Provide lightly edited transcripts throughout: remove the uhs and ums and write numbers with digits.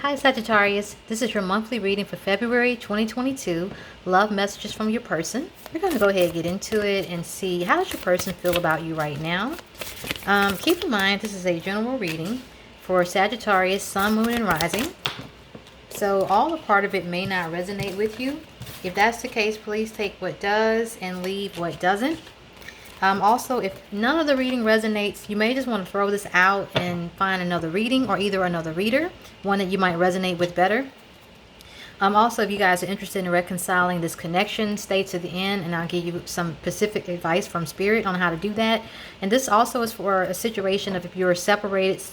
Hi Sagittarius, this is your monthly reading for February 2022. Love messages from your person. We're going to go ahead and get into it and see how does your person feel about you right now. Keep in mind this is a general reading for Sagittarius, Sun, Moon, and Rising. So all a part of it may not resonate with you. If that's the case, please take what does and leave what doesn't. Also, if none of the reading resonates, you may just want to throw this out and find another reading or either another reader, one that you might resonate with better. Also, if you guys are interested in reconciling this connection, stay to the end and I'll give you some specific advice from Spirit on how to do that. And this also is for a situation of if you're separated,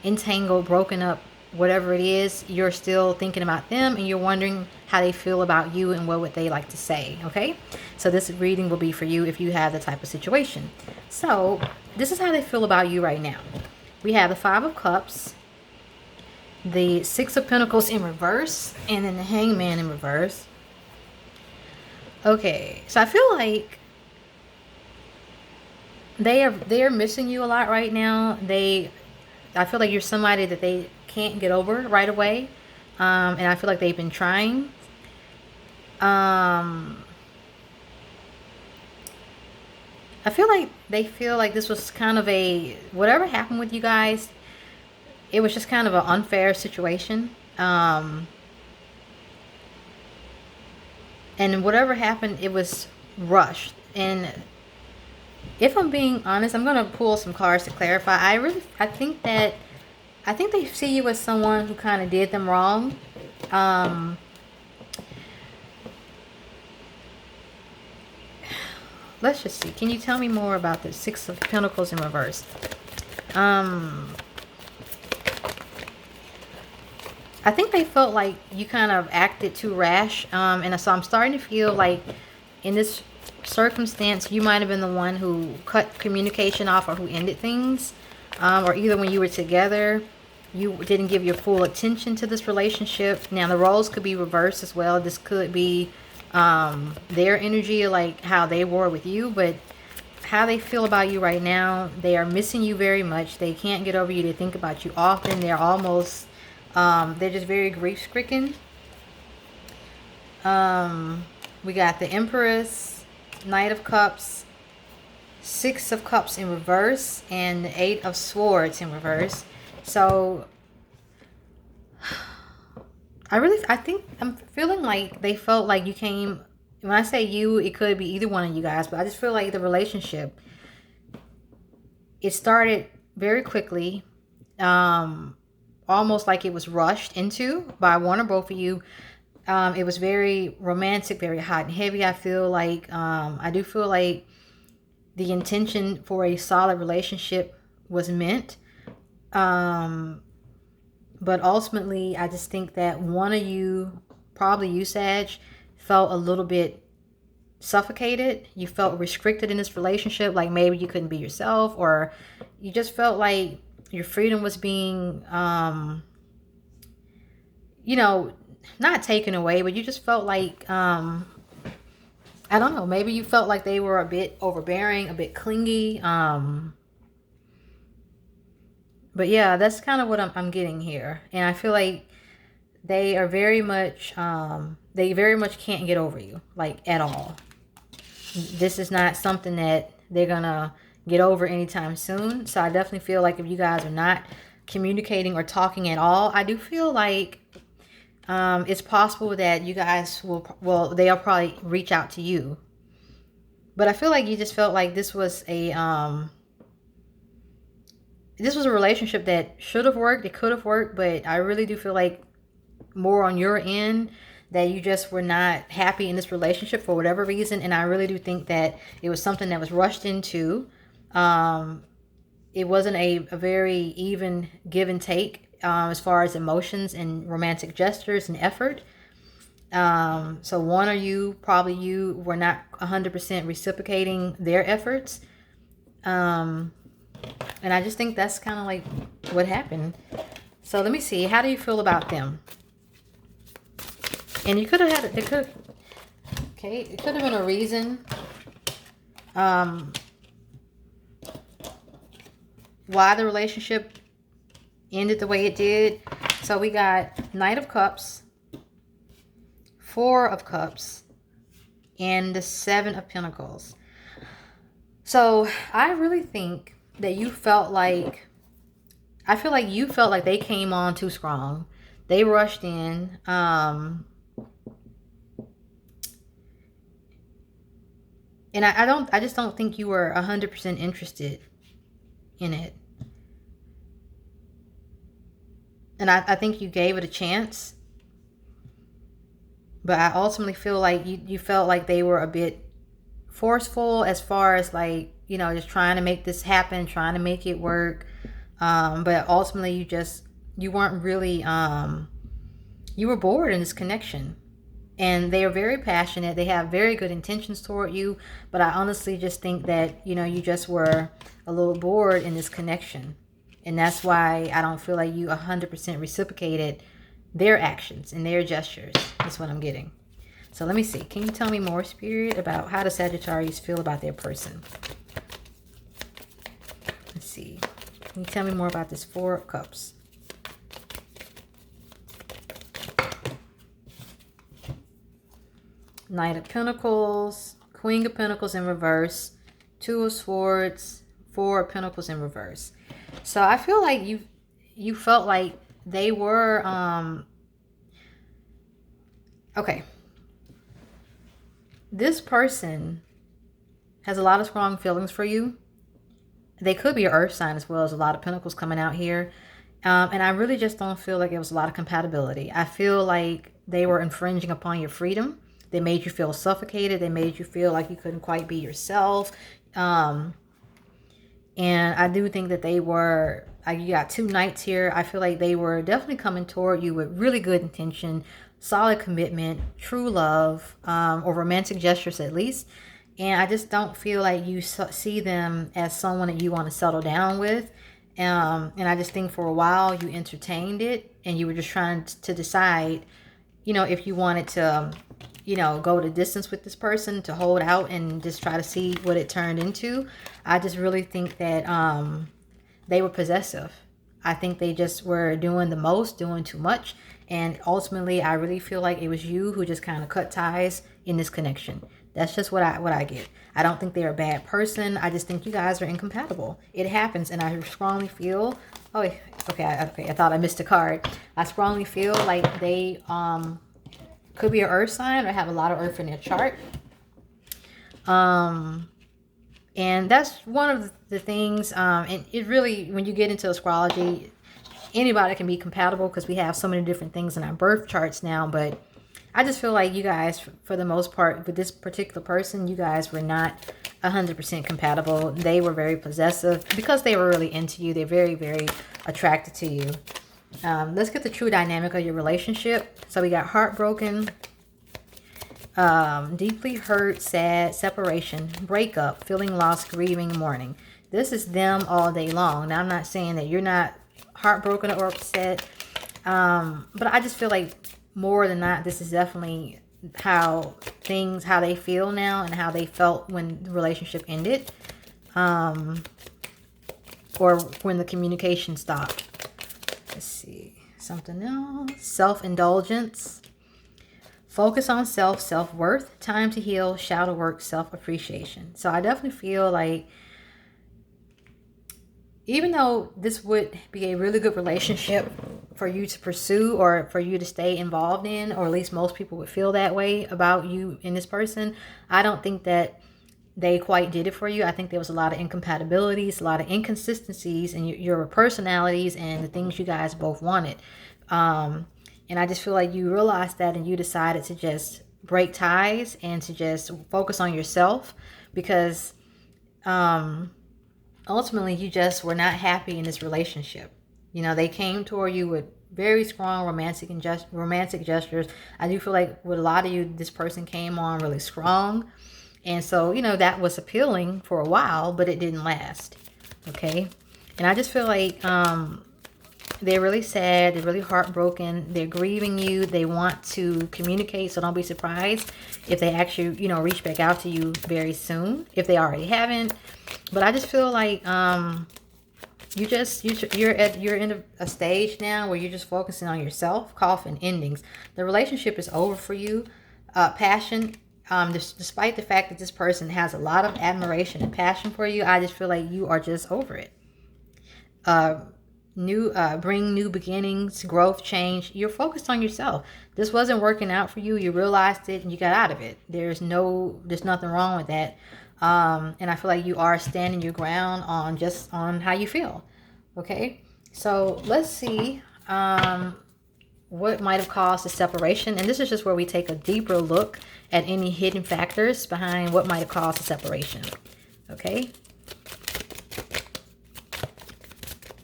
entangled, broken up, whatever it is, you're still thinking about them and you're wondering how they feel about you and what would they like to say. Okay, so this reading will be for you if you have the type of situation. So this is how they feel about you right now. We have the Five of Cups, the Six of Pentacles in reverse, and then the Hangman in reverse. Okay, so I feel like they're missing you a lot right now. I feel like you're somebody that they can't get over right away. And I feel like they've been trying. I feel like they feel like this was kind of whatever happened with you guys, it was just kind of an unfair situation. And whatever happened, it was rushed. And if I'm being honest, I'm going to pull some cards to clarify. I think they see you as someone who kind of did them wrong. Let's just see. Can you tell me more about the Six of Pentacles in reverse? I think they felt like you kind of acted too rash. And so I'm starting to feel like in this circumstance, you might have been the one who cut communication off or who ended things. Or either when you were together, you didn't give your full attention to this relationship. Now, the roles could be reversed as well. This could be their energy, like how they were with you. But how they feel about you right now, they are missing you very much. They can't get over you. They think about you often. They're almost, they're just very grief-stricken. We got the Empress, Knight of Cups, Six of Cups in reverse, and the Eight of Swords in reverse. So I'm feeling like they felt like you came, when I say you, it could be either one of you guys, but I just feel like the relationship, it started very quickly, almost like it was rushed into by one or both of you. It was very romantic, very hot and heavy. I feel like, I do feel like the intention for a solid relationship was meant. But ultimately, I just think that one of you, probably you, Sag, felt a little bit suffocated. You felt restricted in this relationship, like maybe you couldn't be yourself, or you just felt like your freedom was being, not taken away, but you just felt like, I don't know, maybe you felt like they were a bit overbearing, a bit clingy. But yeah, that's kind of what I'm getting here. And I feel like they are very much, they very much can't get over you, like at all. This is not something that they're going to get over anytime soon. So I definitely feel like if you guys are not communicating or talking at all, I do feel like it's possible that you guys they'll probably reach out to you. But I feel like you just felt like this was a relationship that should have worked. It could have worked, but I really do feel like more on your end that you just were not happy in this relationship for whatever reason. And I really do think that it was something that was rushed into. It wasn't a very even give and take as far as emotions and romantic gestures and effort. So one of you, probably you, were not 100% reciprocating their efforts. And I just think that's kind of like what happened. So let me see. How do you feel about them? And you could have had, it could have been a reason why the relationship ended the way it did. So we got Knight of Cups, Four of Cups, and the Seven of Pentacles. So I really think that you felt like, I feel like you felt like they came on too strong. They rushed in. And I just don't think you were 100% interested in it. And I think you gave it a chance. But I ultimately feel like you felt like they were a bit forceful as far as like, you know, just trying to make this happen, trying to make it work. But ultimately you weren't really, you were bored in this connection. And they are very passionate. They have very good intentions toward you. But I honestly just think that, you know, you just were a little bored in this connection. And that's why I don't feel like you 100% reciprocated their actions and their gestures. That's what I'm getting. So let me see. Can you tell me more, Spirit, about how the Sagittarius feel about their person? Let's see. Can you tell me more about this Four of Cups? Knight of Pentacles, Queen of Pentacles in reverse, Two of Swords, Four of Pentacles in reverse. So I feel like you felt like they were okay. This person has a lot of strong feelings for you. They could be an earth sign as well. As a lot of pentacles coming out here. And I really just don't feel like it was a lot of compatibility. I feel like they were infringing upon your freedom. They made you feel suffocated. They made you feel like you couldn't quite be yourself. And I do think that they were, you got two knights here. I feel like they were definitely coming toward you with really good intention, solid commitment, true love, or romantic gestures at least. And I just don't feel like you see them as someone that you want to settle down with. And I just think for a while you entertained it and you were just trying to decide, you know, if you wanted to, you know, go the distance with this person, to hold out and just try to see what it turned into. I just really think that they were possessive. I think they just were doing the most, doing too much. And ultimately, I really feel like it was you who just kind of cut ties in this connection. That's just what I get. I don't think they're a bad person. I just think you guys are incompatible. It happens, and I strongly feel... Oh, okay, I thought I missed a card. I strongly feel like they... could be an earth sign or have a lot of earth in their chart. And that's one of the things, and it really, when you get into astrology, anybody can be compatible because we have so many different things in our birth charts now. But I just feel like you guys, for the most part, with this particular person, you guys were not 100% compatible. They were very possessive because they were really into you. They're very, very attracted to you. Let's get the true dynamic of your relationship. So we got heartbroken, deeply hurt, sad, separation, breakup, feeling lost, grieving, mourning. This is them all day long. Now, I'm not saying that you're not heartbroken or upset, but I just feel like more than that, this is definitely how they feel now and how they felt when the relationship ended, or when the communication stopped. Let's see, something else. Self-indulgence. Focus on self-worth. Time to heal. Shadow work. Self-appreciation. So I definitely feel like, even though this would be a really good relationship for you to pursue or for you to stay involved in, or at least most people would feel that way about you and this person, I don't think that they quite did it for you. I think there was a lot of incompatibilities, a lot of inconsistencies in your personalities and the things you guys both wanted. And I just feel like you realized that and you decided to just break ties and to just focus on yourself because ultimately you just were not happy in this relationship. You know, they came toward you with very strong romantic gestures. I do feel like with a lot of you, this person came on really strong. And so, you know, that was appealing for a while, but it didn't last. Okay. And I just feel like they're really sad. They're really heartbroken. They're grieving you. They want to communicate. So don't be surprised if they actually, you know, reach back out to you very soon, if they already haven't. But I just feel like you're in a stage now where you're just focusing on yourself. Coffin endings. The relationship is over for you. Passion. Despite the fact that this person has a lot of admiration and passion for you, I just feel like you are just over it. Bring new beginnings, growth, change. You're focused on yourself. This wasn't working out for you. You realized it and you got out of it. There's nothing wrong with that. And I feel like you are standing your ground on how you feel. Okay, so let's see what might have caused the separation. And this is just where we take a deeper look at any hidden factors behind what might have caused the separation. Okay.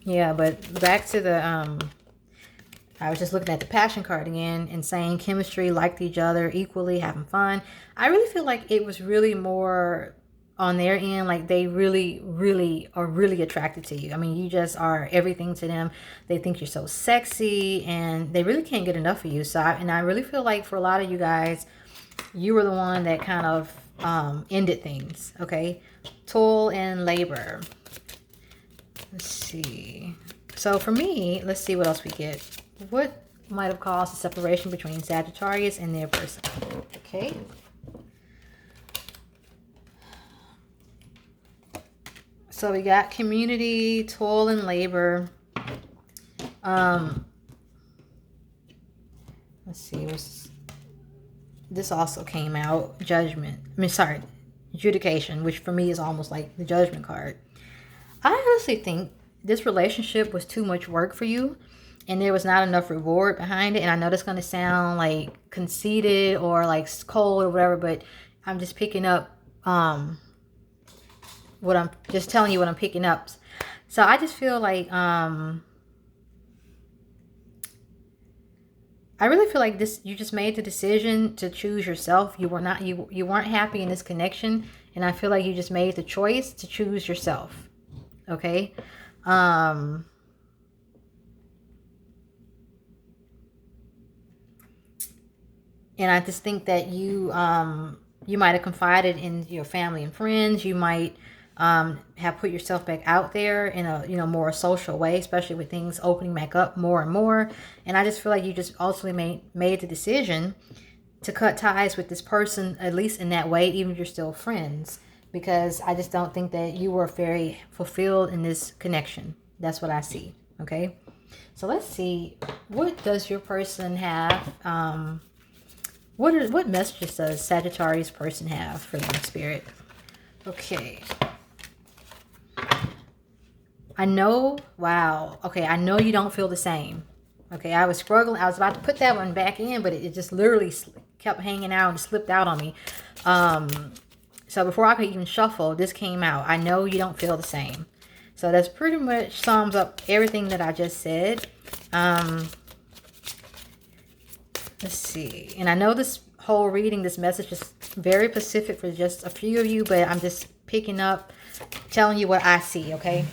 Yeah, but back to the I was just looking at the passion card again and saying chemistry, liked each other equally, having fun. I really feel like it was really more on their end, like they really are really attracted to you. I mean, you just are everything to them. They think you're so sexy and they really can't get enough of you. So I really feel like for a lot of you guys, you were the one that kind of ended things. Okay, toil and labor. Let's see. So for me, let's see what else we get. What might have caused a separation between Sagittarius and their person? Okay. So we got community, toil and labor. Let's see. This also came out. Judgment. Adjudication, which for me is almost like the judgment card. I honestly think this relationship was too much work for you and there was not enough reward behind it. And I know that's going to sound like conceited or like cold or whatever, but I'm just picking up what I'm just telling you what I'm picking up. So I just feel like I really feel like you just made the decision to choose yourself. You weren't happy in this connection, and I feel like you just made the choice to choose yourself. Okay. And I just think that you might have confided in your family and friends. You might have put yourself back out there in a more social way, especially with things opening back up more and more. And I just feel like you just ultimately made the decision to cut ties with this person, at least in that way, even if you're still friends, because I just don't think that you were very fulfilled in this connection. That's what I see. Okay, so let's see, what does your person have? What messages does Sagittarius person have for them, Spirit? Okay. I know, wow. Okay, I know you don't feel the same. Okay, I was struggling. I was about to put that one back in, but it just literally kept hanging out and slipped out on me. So before I could even shuffle, this came out. I know you don't feel the same. So that's pretty much sums up everything that I just said. Let's see. And I know this whole reading, this message is very specific for just a few of you, but I'm just picking up, telling you what I see, okay?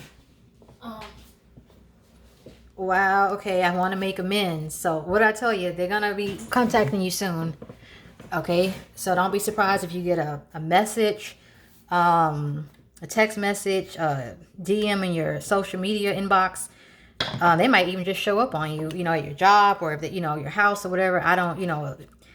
Wow, okay, I want to make amends. So what I tell you, they're going to be contacting you soon, okay? So don't be surprised if you get a message, a text message, a DM in your social media inbox. They might even just show up on you, at your job or if your house or whatever. I don't,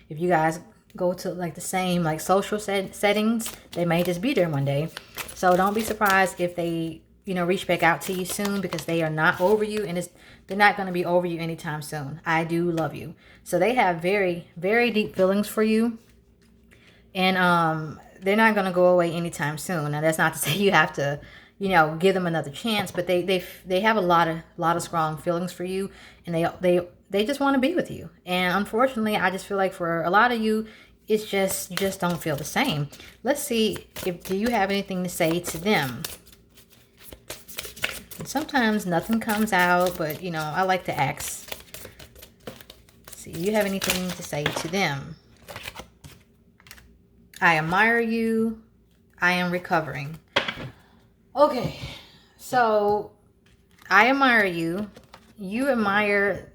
if you guys go to like the same like social settings, they may just be there one day. So don't be surprised if they, reach back out to you soon, because they are not over you, and they're not going to be over you anytime soon. I do love you. So they have very, very deep feelings for you, and they're not going to go away anytime soon. Now that's not to say you have to, give them another chance, but they have a lot of strong feelings for you, and they just want to be with you. And unfortunately, I just feel like for a lot of you, it's just you just don't feel the same. Let's see, do you have anything to say to them? And sometimes nothing comes out, but I like to ask. Let's see, do you have anything to say to them? I admire you. I am recovering. Okay, so I admire you. You admire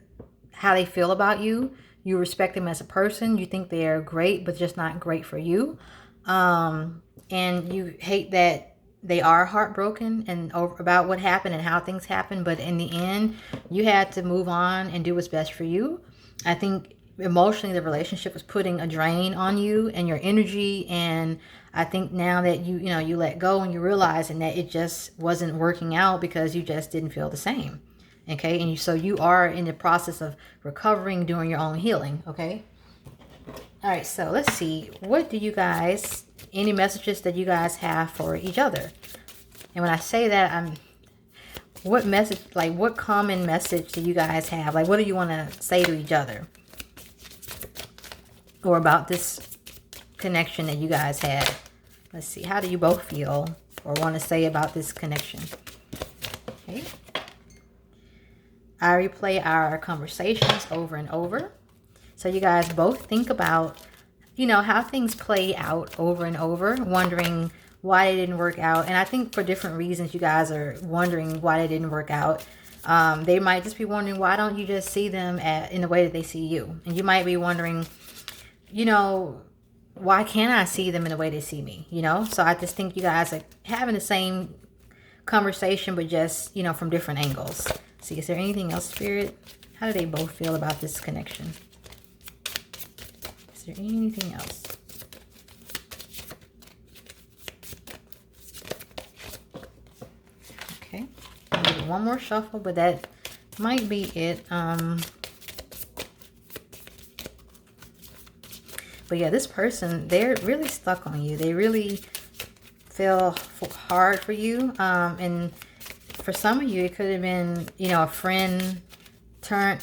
how they feel about you. You respect them as a person. You think they are great, but just not great for you. And you hate that they are heartbroken and about what happened and how things happened, but in the end, you had to move on and do what's best for you. I think emotionally the relationship was putting a drain on you and your energy, and I think now that you let go and you realize and that it just wasn't working out because you just didn't feel the same. Okay, and so you are in the process of recovering, doing your own healing. Okay. All right, so let's see. What do you guys, any messages that you guys have for each other? And when I say that, what message, like what common message do you guys have? Like, what do you want to say to each other? Or about this connection that you guys had? Let's see. How do you both feel or want to say about this connection? Okay. I replay our conversations over and over. So you guys both think about, how things play out over and over, wondering why they didn't work out. And I think for different reasons, you guys are wondering why they didn't work out. They might just be wondering, why don't you just see them in the way that they see you? And you might be wondering, why can't I see them in the way they see me? So I just think you guys are having the same conversation, but just, from different angles. See, is there anything else, Spirit? How do they both feel about this connection? Is there anything else? Okay. I'll do one more shuffle, but that might be it. But yeah, this person, they're really stuck on you. They really feel hard for you. And for some of you, it could have been, a friend turned,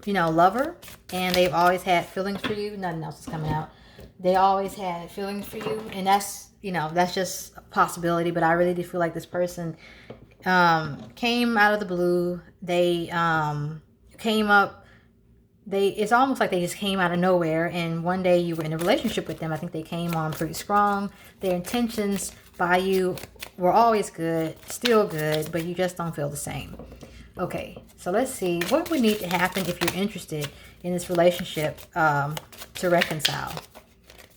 lover. And they've always had feelings for you. Nothing else is coming out. They always had feelings for you. And that's, that's just a possibility. But I really do feel like this person came out of the blue. They came up. It's almost like they just came out of nowhere. And one day you were in a relationship with them. I think they came on pretty strong. Their intentions by you were always good, still good, but you just don't feel the same. Okay, so let's see. What would need to happen if you're interested in this relationship to reconcile?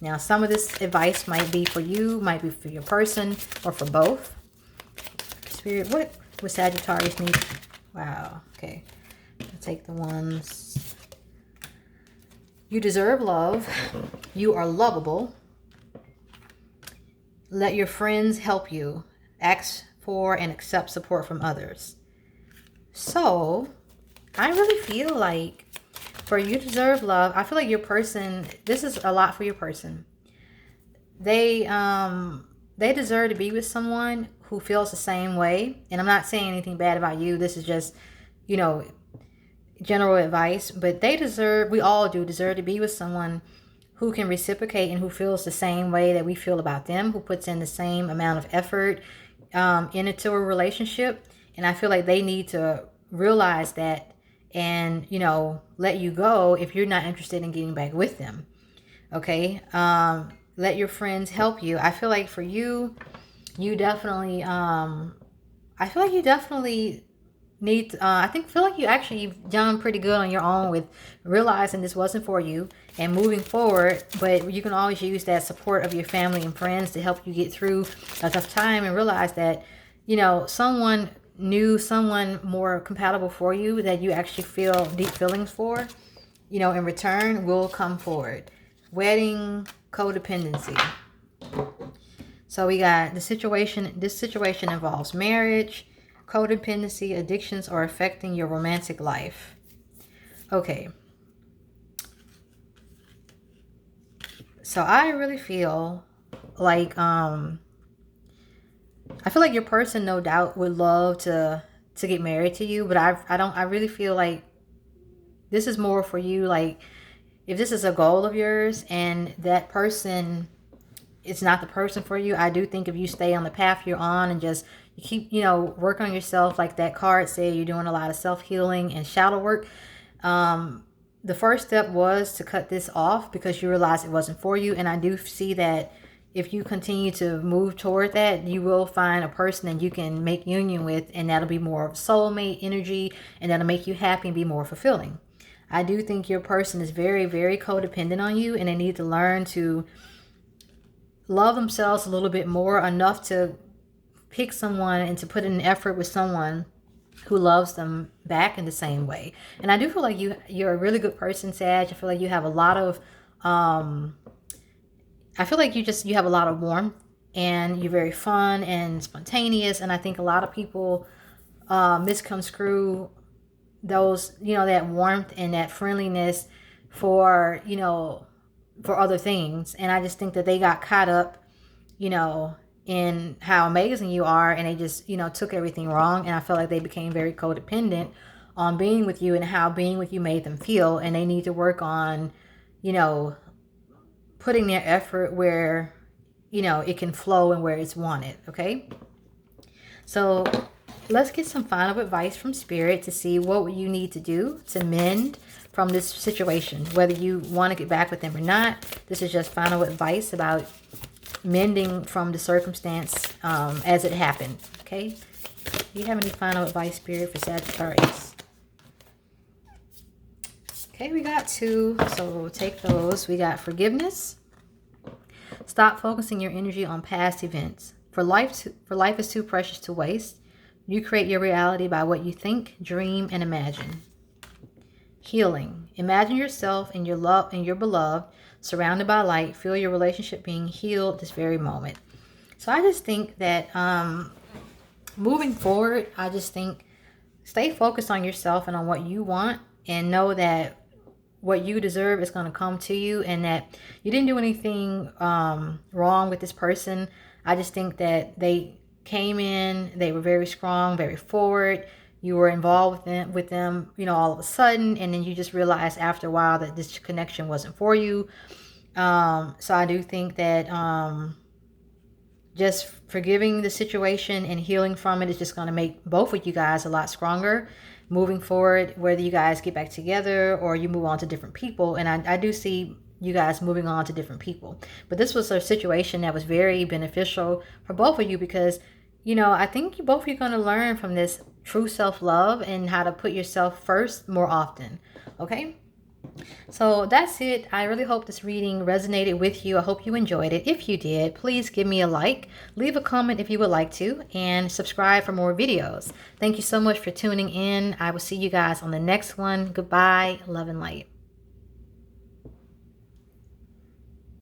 Now, some of this advice might be for you, might be for your person, or for both. Spirit, what would Sagittarius need? Wow, okay. I'll take the ones. You deserve love. You are lovable. Let your friends help you. Ask for and accept support from others. So, I really feel like for you deserve love, I feel like your person, this is a lot for your person. They deserve to be with someone who feels the same way. And I'm not saying anything bad about you. This is just, general advice. But we all deserve to be with someone who can reciprocate and who feels the same way that we feel about them, who puts in the same amount of effort into a relationship. And I feel like they need to realize that and, let you go if you're not interested in getting back with them. Okay. Let your friends help you. I feel like for you, you definitely, need, feel like you've done pretty good on your own with realizing this wasn't for you and moving forward, but you can always use that support of your family and friends to help you get through a tough time and realize that, someone more compatible for you that you actually feel deep feelings for, in return will come forward. Wedding, codependency. So we got this situation involves marriage, codependency, addictions are affecting your romantic life. Okay. So I really feel like I feel like your person no doubt would love to get married to you, but I really feel like this is more for you. Like if this is a goal of yours and that person it's not the person for you, I do think if you stay on the path you're on and just you keep, work on yourself, like that card said, you're doing a lot of self-healing and shadow work. The first step was to cut this off because you realized it wasn't for you. And I do see that if you continue to move toward that, you will find a person that you can make union with, and that'll be more of soulmate energy, and that'll make you happy and be more fulfilling. I do think your person is very, very codependent on you, and they need to learn to love themselves a little bit more, enough to pick someone and to put in an effort with someone who loves them back in the same way. And I do feel like you're a really good person, Sag. I feel like you have a lot of I feel like you have a lot of warmth, and you're very fun and spontaneous. And I think a lot of people misconstrue those, that warmth and that friendliness for, for other things. And I just think that they got caught up, in how amazing you are, and they just, took everything wrong. And I feel like they became very codependent on being with you and how being with you made them feel. And they need to work on, putting their effort where, it can flow and where it's wanted. Okay. So let's get some final advice from Spirit to see what you need to do to mend from this situation, whether you want to get back with them or not. This is just final advice about mending from the circumstance as it happened. Okay. Do you have any final advice, Spirit, for Sagittarius? Okay, we got 2, so we'll take those. We got forgiveness. Stop focusing your energy on past events. For life is too precious to waste. You create your reality by what you think, dream, and imagine. Healing. Imagine yourself and your beloved surrounded by light. Feel your relationship being healed this very moment. So I just think that moving forward, I just think stay focused on yourself and on what you want, and know that what you deserve is going to come to you, and that you didn't do anything wrong with this person. I just think that they came in, they were very strong, very forward. You were involved with them, all of a sudden, and then you just realized after a while that this connection wasn't for you. So I do think that just forgiving the situation and healing from it is just going to make both of you guys a lot stronger moving forward, whether you guys get back together or you move on to different people. And I do see you guys moving on to different people. But this was a situation that was very beneficial for both of you, because, I think both of you are going to learn from this true self-love and how to put yourself first more often. Okay? So that's it. I really hope this reading resonated with you. I hope you enjoyed it. If you did, please give me a like, leave a comment if you would like to, and subscribe for more videos. Thank you so much for tuning in. I will see you guys on the next one. Goodbye. Love and light.